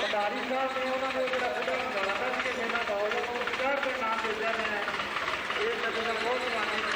भंडारी साहब ने उन्होंने जो बुढ़ा बनाता कि मेरा दौर शहर के नाम दे रहे हैं ये नजर बहुत मानी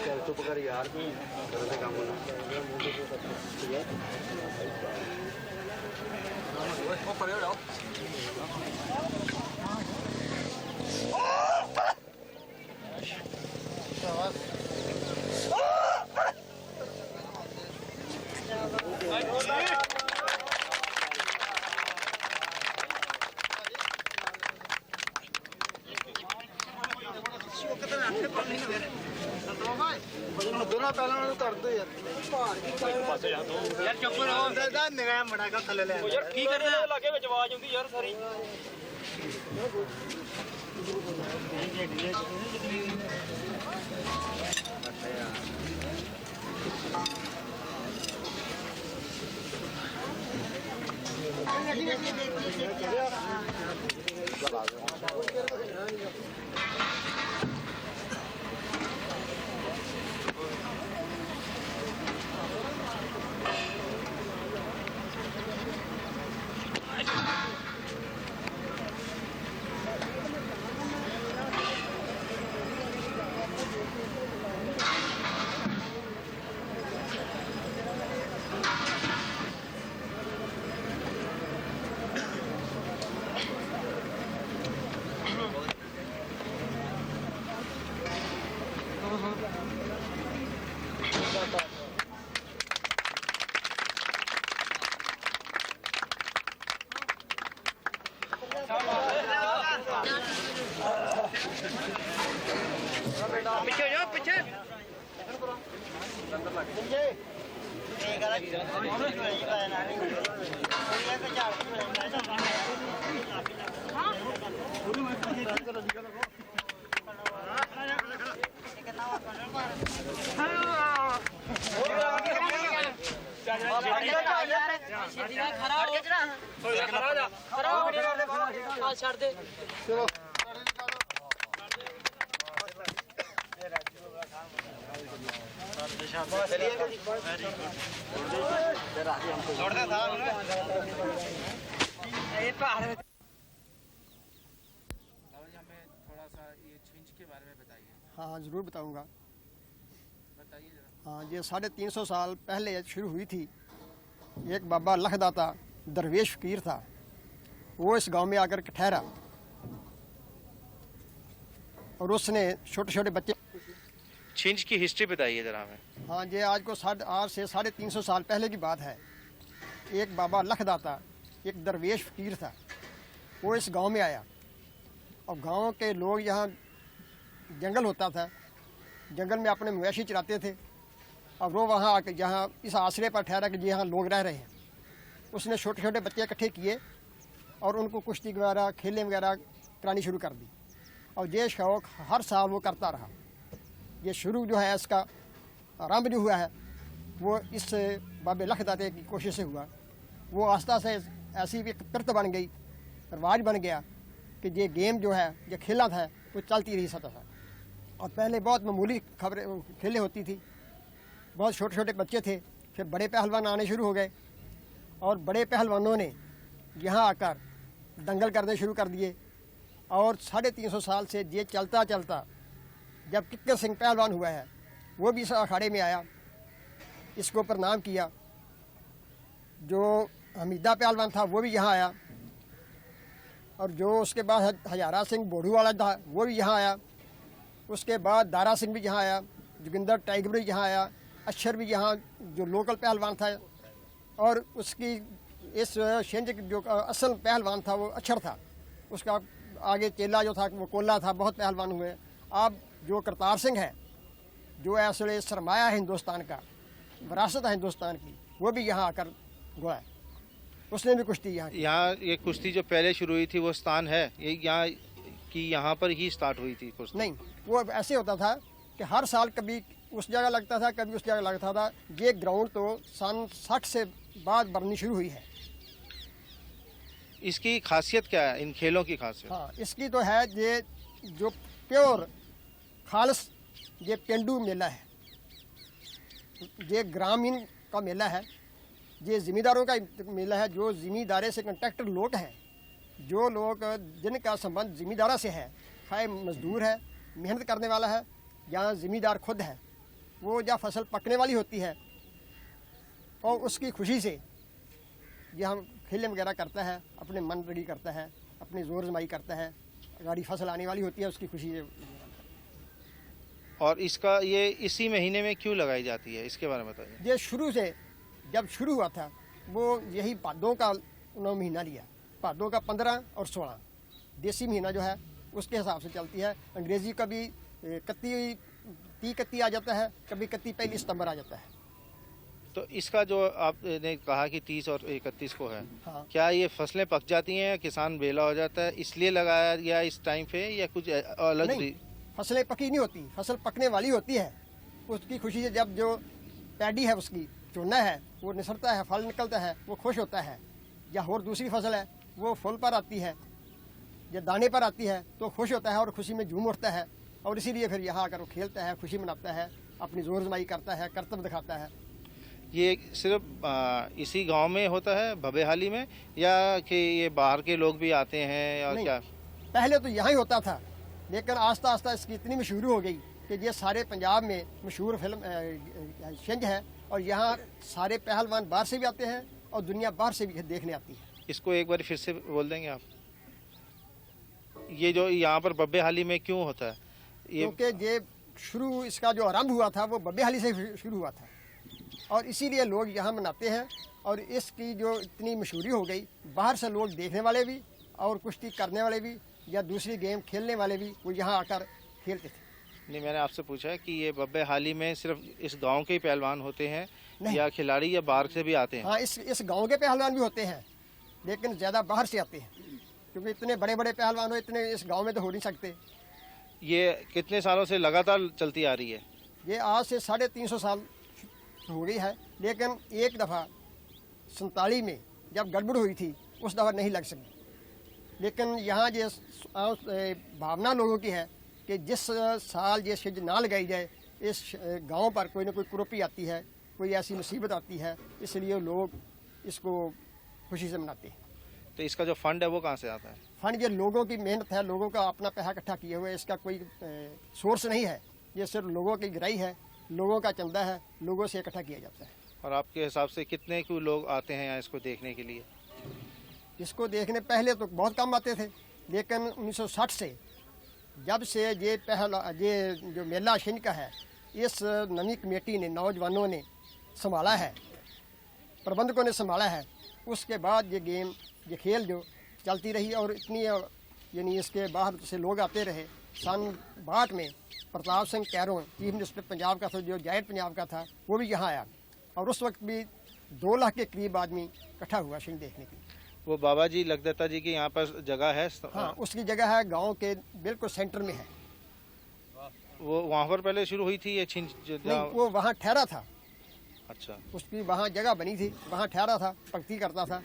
चल चुप कर यार, काम होना। दोनों पहले कर दो यार, यार चुप रहो, निगाह मड़ा कर थले ले यार, की करना है लागे विच आवाज आउंदी यार सारी। पीछे जाओ, पीछे चलो थोड़ा सा ये छिंज के बारे में बताइए। हाँ ज़रूर बताऊंगा। बताइए जरा। हाँ, ये 350 साल पहले शुरू हुई थी। एक बाबा लखदाता दरवेश फकीर था, वो इस गांव में आकर के ठहरा और उसने छोटे छोटे बच्चे। छिंज की हिस्ट्री बताइए जरा हमें। हाँ, ये आज से 350 साल पहले की बात है। एक बाबा लखदाता एक दरवेश फकीर था, वो इस गांव में आया और गांव के लोग यहाँ जंगल होता था, जंगल में अपने मवेशी चराते थे और वो वहाँ आकर यहाँ इस आश्रय पर ठहरा कि यहाँ लोग रह रहे हैं। उसने छोटे छोटे बच्चे इकट्ठे किए और उनको कुश्ती वगैरह खेलें वगैरह करानी शुरू कर दी और ये शौक़ हर साल वो करता रहा। ये शुरू जो है इसका आरंभ जो हुआ है वो इस बाबे लखदाते की कोशिश से हुआ। वो आस्ता से ऐसी भी कृत बन गई, रिवाज बन गया कि ये गेम जो है, ये खेला था, वो चलती रही सतह है। और पहले बहुत मामूली खबरें खेलें होती थी, बहुत छोटे छोटे बच्चे थे। फिर बड़े पहलवान आने शुरू हो गए और बड़े पहलवानों ने यहाँ आकर दंगल करने शुरू कर दिए और 350 साल से ये चलता चलता जब किक्कर सिंह पहलवान हुआ है, वो भी इस अखाड़े में आया, इसको प्रणाम किया। जो हमीदा पहलवान था वो भी यहाँ आया और जो उसके बाद हजारा सिंह बोड़ू वाला था वो भी यहाँ आया। उसके बाद दारा सिंह भी यहाँ आया, जोगिंदर टाइगर भी यहाँ आया, अक्षर भी यहाँ जो लोकल पहलवान था। और उसकी इस छिंज जो असल पहलवान था वो अक्षर था, उसका आगे चेला जो था वो कोल्ला था। बहुत पहलवान हुए। अब जो करतार सिंह है, जो असले सरमाया है हिंदुस्तान का, विरासत है हिंदुस्तान की, वो भी यहाँ आकर गोया। उसने भी कुश्ती यहाँ ये कुश्ती जो पहले शुरू हुई थी वो स्थान है ये यहाँ की, यहाँ पर ही स्टार्ट हुई थी कुश्ती? नहीं, वो ऐसे होता था कि हर साल कभी उस जगह लगता था, कभी उस जगह लगता था। ये ग्राउंड तो सन 60 से बाद बननी शुरू हुई है। इसकी खासियत क्या है, इन खेलों की खासियत? हाँ, इसकी तो है ये जो प्योर खालस ये पेंडू मेला है, ये ग्रामीण का मेला है। ये ज़िमींदारों का मेला है। जो ज़िमींदारे से कंट्रैक्टर लोग हैं, जो लोग जिनका संबंध ज़िमींदारा से है, चाहे मजदूर है, मेहनत करने वाला है, या ज़िमींदार खुद है, वो जब फसल पकने वाली होती है और उसकी खुशी से यहाँ खेल वगैरह करता है, अपने मन रगी करता है, अपनी जोर जमाई करता है, गाड़ी फसल आने वाली होती है उसकी खुशी से। और इसका ये इसी महीने में क्यों लगाई जाती है, इसके बारे में बताइए। ये शुरू से जब शुरू हुआ था वो यही भादों का उन्होंने महीना लिया, भादों का 15 और 16 देसी महीना जो है उसके हिसाब से चलती है। अंग्रेज़ी कभी 31 आ जाता है, कभी 31 सितंबर आ जाता है। तो इसका जो आपने कहा कि 30 और 31 को है, हाँ। क्या ये फसलें पक जाती हैं, किसान बेला हो जाता है, इसलिए लगाया गया इस टाइम पे, या कुछ अलग? नहीं, फसलें पकी नहीं होती, फसल पकने वाली होती है। उसकी खुशी से जब जो पैडी है उसकी चुनना है, वो निसरता है, फल निकलता है, वो खुश होता है। या और दूसरी फसल है वो फूल पर आती है या दाने पर आती है तो खुश होता है और खुशी में झूम उठता है, और इसीलिए फिर यहाँ आकर वो खेलता है, खुशी मनाता है, अपनी जोर जमाई करता है, कर्तव्य दिखाता है। ये सिर्फ इसी गांव में होता है, भबेहाली में, या कि ये बाहर के लोग भी आते हैं, और नहीं, क्या? पहले तो यहाँ ही होता था, लेकिन आस्ता आस्ता इसकी इतनी मशहूरी हो गई कि ये सारे पंजाब में मशहूर फिल्म शिंज है, और यहाँ सारे पहलवान बाहर से भी आते हैं और दुनिया बाहर से भी देखने आती है। इसको एक बार फिर से बोल देंगे आप? ये जो यहाँ पर बब्बेहाली में क्यों होता है ये? क्योंकि ये शुरू इसका जो आरंभ हुआ था वो बब्बेहाली से शुरू हुआ था, और इसीलिए लोग यहाँ मनाते हैं। और इसकी जो इतनी मशहूरी हो गई, बाहर से लोग देखने वाले भी और कुश्ती करने वाले भी या दूसरी गेम खेलने वाले भी वो यहाँ आकर खेलते थे। नहीं, मैंने आपसे पूछा है कि ये बब्बेहाली में सिर्फ इस गांव के ही पहलवान होते हैं, या खिलाड़ी या बाहर से भी आते हैं? हाँ, इस गांव के पहलवान भी होते हैं, लेकिन ज़्यादा बाहर से आते हैं, क्योंकि इतने बड़े बड़े पहलवान हो इतने इस गांव में तो हो नहीं सकते। ये कितने सालों से लगातार चलती आ रही है? ये आज से 350 साल हो गई है, लेकिन एक दफ़ा 47 में जब गड़बड़ हुई थी उस दफ़ा नहीं लग सकी। लेकिन यहाँ ये भावना लोगों की है कि जिस साल ये शिज ना लगाई जाए, इस गांव पर कोई ना कोई कुरूपी आती है, कोई ऐसी मुसीबत आती है, इसलिए लोग इसको खुशी से मनाते हैं। तो इसका जो फंड है वो कहाँ से आता है? फंड ये लोगों की मेहनत है, लोगों का अपना पैसा इकट्ठा किए हुए, इसका कोई सोर्स नहीं है, ये सिर्फ लोगों की गिराई है, लोगों का चंदा है, लोगों से इकट्ठा किया जाता है। और आपके हिसाब से कितने को लोग आते हैं यहाँ इसको देखने के लिए? इसको देखने पहले तो बहुत कम आते थे, लेकिन 1960 से जब से ये जो मेला शिंज का है, इस नवी कमेटी ने, नौजवानों ने संभाला है, प्रबंधकों ने संभाला है, उसके बाद ये गेम, ये खेल जो चलती रही। और इतनी यानी इसके बाहर से लोग आते रहे। सन 62 में प्रताप सिंह कैरों चीफ मिनिस्टर पंजाब का था, जो जाट पंजाब का था, वो भी यहाँ आया, और उस वक्त भी 2 लाख के करीब आदमी इकट्ठा हुआ शिंज देखने के लिए। वो बाबा जी लगदत्ता जी की यहाँ पर जगह है? हाँ, उसकी जगह है, गांव के बिल्कुल सेंटर में है। वो वहाँ पर पहले शुरू हुई थी ये छिंज? नहीं, वो वहाँ ठहरा था। अच्छा, उसकी वहाँ जगह बनी थी, वहाँ ठहरा था, भक्ति करता था,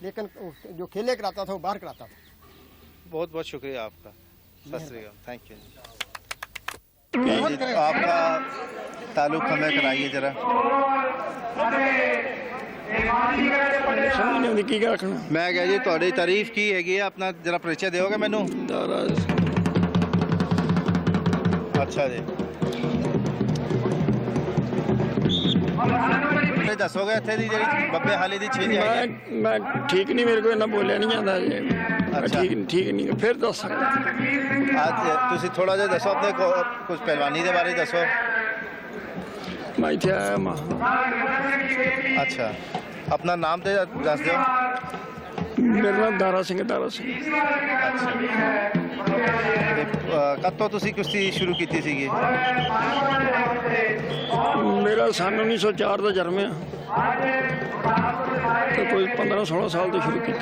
लेकिन जो खेले कराता था वो बाहर कराता था। बहुत बहुत शुक्रिया आपका, सत श्री अकाल, थैंक यू। आपका ताल्लुक हमें कराइए जरा। समझ नहीं आती की रखना। मैं कह जी ਤੁਹਾਡੀ ਤਾਰੀਫ ਕੀ ਹੈਗੀ ਹੈ, अपना जरा परिचय दोगे मैनू? अच्छा जी, दसोगे इत्थे दी ਜਿਹੜੀ ਬੱਬੇਹਾਲੀ ਦੀ ਛਿੰਝ ਹੈ? मैं ठीक नहीं, मेरे को इन्ना बोलिया नहीं जाता जी। अच्छा। ठीक नहीं, फिर दस सकदा। ਅੱਜ ਤੁਸੀਂ ਥੋੜਾ ਜਿਹਾ ਦੱਸੋ ਆਪਣੇ ਕੁਝ ਪਹਿਲਵਾਨੀ ਦੇ ਬਾਰੇ ਦੱਸੋ। मैं इत्थे आया मां। अच्छा, अपना नाम ਤੇ ਦੱਸ ਦਿਓ। मेरा नाम दारा सिंह। कब तो ਤੁਸੀਂ ਕੁਸ਼ਤੀ ਸ਼ੁਰੂ ਕੀਤੀ ਸੀਗੀ? मेरा सन 1904 का जन्म है, तो कोई 15-16 साल तो शुरू की।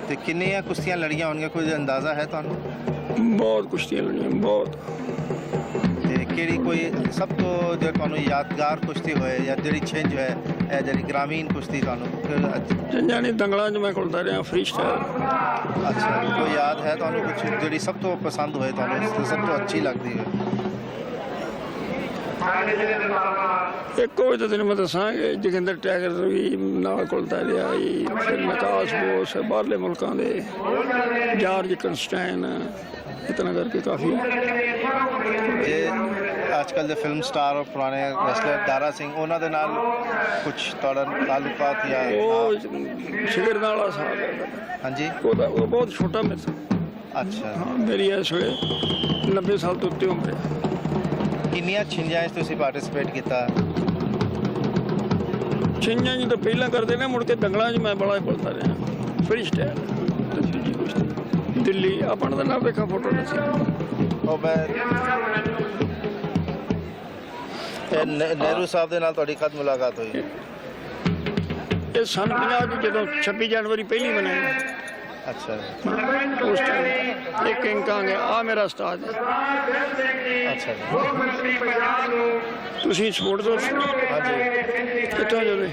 ਤੇ ਕਿੰਨੀਆਂ ਕੁਸ਼ਤੀਆਂ ਲੜੀਆਂ ਹੋਣਗੀਆਂ, ਕੋਈ ਅੰਦਾਜ਼ਾ ਹੈ ਤੁਹਾਨੂੰ? बहुत कुश्तियाँ लड़ियाँ, बहुत। ਤੇ ਕਿਹੜੀ ਕੋਈ ਸਭ ਤੋਂ ਜੋ ਤੁਹਾਨੂੰ ਯਾਦਗਾਰ ਕੁਸ਼ਤੀ ਹੋਏ, ਜਾਂ ਜਿਹੜੀ ਛਿੰਝ ਹੈ, ਇਹ ਜਿਹੜੀ ਗ੍ਰਾਮੀਣ ਕੁਸ਼ਤੀ ਤੁਹਾਨੂੰ जंजा नहीं, दंगलों च मैं खुलता रहा, फ्री स्टाइल। अच्छा, कोई याद है ਤੁਹਾਨੂੰ ਕੁਝ ਜਿਹੜੀ ਸਭ ਤੋਂ ਪਸੰਦ ਹੋਏ, ਤੁਹਾਨੂੰ ਸਭ ਤੋਂ ਅੱਛੀ ਲੱਗਦੀ ਹੈ? ਇੱਕ ਉਹ ਤਾਂ ਤੈਨੂੰ ਮੈਂ ਦੱਸਾਂਗੇ ਜੋਗਿੰਦਰ ਟੈਗਰ ਵੀ ਨਾਲ ਘੁਲਦਾ ਰਿਹਾ ਜੀ, ਫਿਰ ਨਿਕਾਸ ਬੋਸ ਬਾਹਰਲੇ ਮੁਲਕਾਂ ਦੇ, ਜਾਰਜ ਕੰਸਟੈਨ, ਇਤਨਾ ਕਰਕੇ ਕਾਫੀ। ਜੇ ਅੱਜ ਕੱਲ੍ਹ ਦੇ ਫਿਲਮ ਸਟਾਰ ਔਰ ਪੁਰਾਣੇ ਰੈਸਲਰ ਦਾਰਾ ਸਿੰਘ, ਉਹਨਾਂ ਦੇ ਨਾਲ ਕੁਛ ਤੁਹਾਡਾ ਤਾਲੁਕਾਤ ਜਾਂ ਉਹ ਸ਼ਿਗਰ ਵਾਲਾ ਸਾਹਿਬ ਹੈ, ਹਾਂਜੀ? ਉਹ ਬਹੁਤ ਛੋਟਾ ਮੇਰੇ ਤੋਂ। ਅੱਛਾ, ਹਾਂ, ਮੇਰੀ ਇਸ ਵੇਲੇ 90 ਸਾਲ ਤੋਂ ਉੱਤੇ ਉਮਰ ਹੈ। ਕਿੰਨੀਆਂ ਛਿੰਜਾਂ 'ਚ ਤੁਸੀਂ ਪਾਰਟਿਸਿਪੇਟ ਕੀਤਾ? ਛਿੰਜਾਂ ਜੀ ਤਾਂ ਪਹਿਲਾਂ ਕਰਦੇ ਨੇ, ਮੁੜ ਕੇ ਦੰਗਲਾਂ 'ਚ ਮੈਂ ਬੜਾ ਬੋਲਦਾ ਰਿਹਾ। ਫਰੀ ਸਟਾਈਲ ਦਿੱਲੀ ਆਪਣਾ ਦਾ ਨਾਮ ਵੇਖਾ ਫੋਟੋ ਦੱਸੀ ਉਹ ਮੈਂ ਨਹਿਰੂ ਸਾਹਿਬ ਦੇ ਨਾਲ ਤੁਹਾਡੀ ਕਦ ਮੁਲਾਕਾਤ ਹੋਈ? ਇਹ ਸੰਨ 50 'ਚ ਜਦੋਂ 26 ਜਨਵਰੀ ਪਹਿਲੀ ਮਨਾਈ। ਅੱਛਾ, ਉਸ ਟਾਈਮ ਇੱਕ ਇੰਕਾਂ ਗਿਆ, ਆ ਮੇਰਾ ਉਸਤਾਦ ਹੈ। ਅੱਛਾ ਜੀ, ਤੁਸੀਂ ਸਪੋਰਟ ਦੋ? ਹਾਂਜੀ, ਕਿੱਥੋਂ ਜਦੋਂ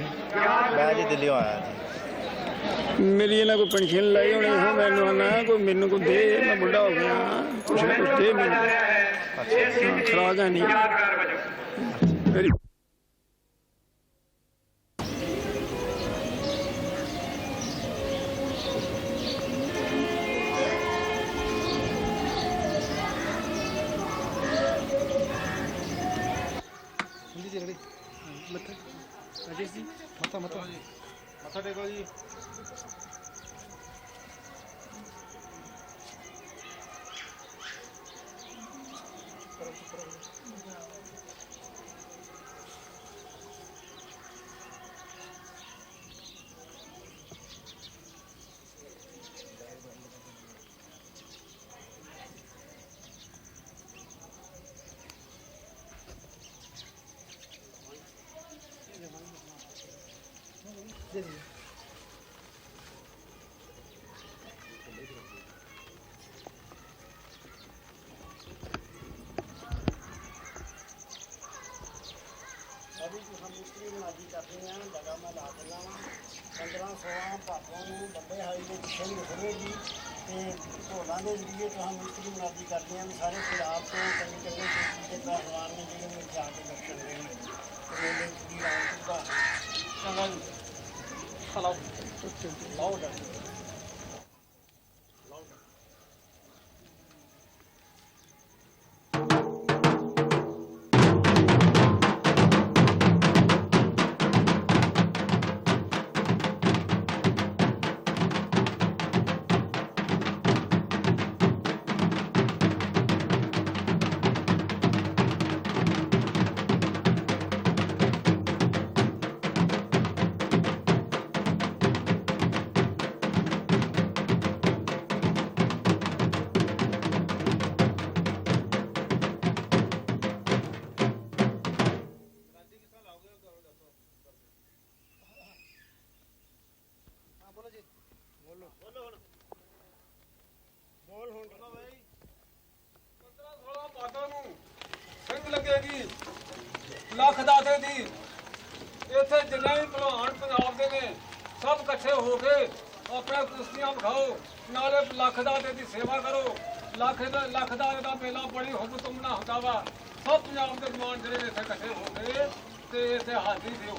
ਮੈਂ ਜੀ ਦਿੱਲੀੋਂ ਆਇਆ ਜੀ। ਮੇਰੀ ਇਹਨਾਂ ਕੋਈ ਪੈਨਸ਼ਨ ਲਾਈ ਹੋਣੀ ਹੋ, ਮੈਨੂੰ ਆਨਾ ਕੋਈ ਮੈਨੂੰ ਕੋਈ ਦੇ, ਮੈਂ ਬੁੱਢਾ ਹੋ ਗਿਆ, ਕੁਛ ਨਾ ਕੁਛ ਦੇ ਮੈਨੂੰ। ਖਰਾਕ ਹੈ ਨਹੀਂ ਮੇਰੀ। ਮੱਥਾ ਟੇਕੋ ਜੀ। ਮਿਸਤਰੀ ਨਾਜੀ ਕਰਦੇ ਹਾਂ, ਜਗ੍ਹਾ ਮੈਂ ਲਾ ਦਿੰਦਾ ਵਾਂ। 15-16 ਭਾਪਾਂ ਨੂੰ ਬੰਦੇ ਹਾਈ ਦੇ ਪਿੱਛੇ ਨੂੰ ਹੋਵੇਗੀ ਅਤੇ ਢੋਲਾਂ ਦੇ ਜ਼ਰੀਏ ਤੋਂ ਮਿਸਤਰੀ ਨਾਜੀ ਕਰਦੇ ਹਾਂ। ਸਾਰੇ ਪੰਜਾਬ ਤੋਂ ਕਈ ਚੰਗੇ ਦੇ ਪਹਿਲਵਾਨ ਨੇ ਜਿਹੜੇ ਨੂੰ ਜਾ ਕੇ ਦਰਸ਼ਨ ਰਹੇ ਨੇ ਮੇਲੇ ਦੀ ਰੌਣਕ ਦਾ ਚੰਗਾ ਜੀ। ਲਾਓ ਡਰ ਲੱਗੇਗੀ ਲੱਖ ਦਾਤੇ ਦੀ। ਇੱਥੇ ਜਿੰਨੇ ਵੀ ਭਲਵਾਨ ਪੰਜਾਬ ਦੇ ਨੇ ਸਭ ਇਕੱਠੇ ਹੋ ਕੇ ਆਪਣਾ ਕੁਸ਼ਤੀਆਂ ਵਿਖਾਓ, ਨਾਲੇ ਲੱਖ ਦਾਤੇ ਦੀ ਸੇਵਾ ਕਰੋ। ਲੱਖ ਦਾਤੇ ਦਾ ਮੇਲਾ ਬੜੀ ਹੁਬ ਤੁਮਨਾ ਹੁੰਦਾ ਵਾ। ਸਭ ਪੰਜਾਬ ਦੇ ਜਵਾਨ ਜਿਹੜੇ ਇੱਥੇ ਇਕੱਠੇ ਹੋ ਕੇ ਤੇ ਇੱਥੇ ਹਾਜ਼ਰੀ ਦਿਓ।